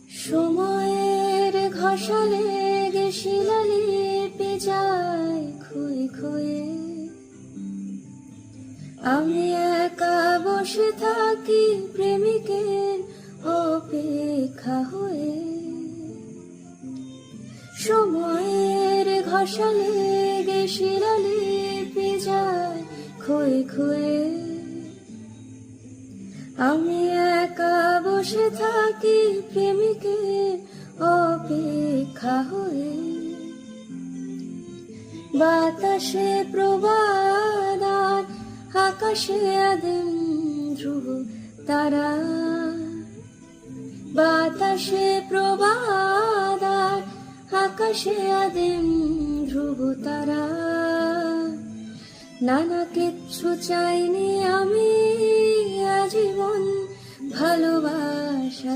সময়ের ঘষালে শিলালিপি যায় ক্ষয়ে ক্ষয়ে, আমি একা বসে থাকি প্রেমিকের অপেক্ষা হয়ে। সময়ের ঘষালে শিলালিপি যায় ক্ষয়ে ক্ষয়ে, আমি একা বসে থাকি প্রেমিকের অপেক্ষা হয়ে। বাতাসে প্রবাদ আর আকাশে আদিম ধ্রুব তারা, বাতাসে প্রবাদ আর আকাশে আদিম ধ্রুব তারা। নানা কিচ্ছু চাইনি আমি, আজীবন ভালোবাসা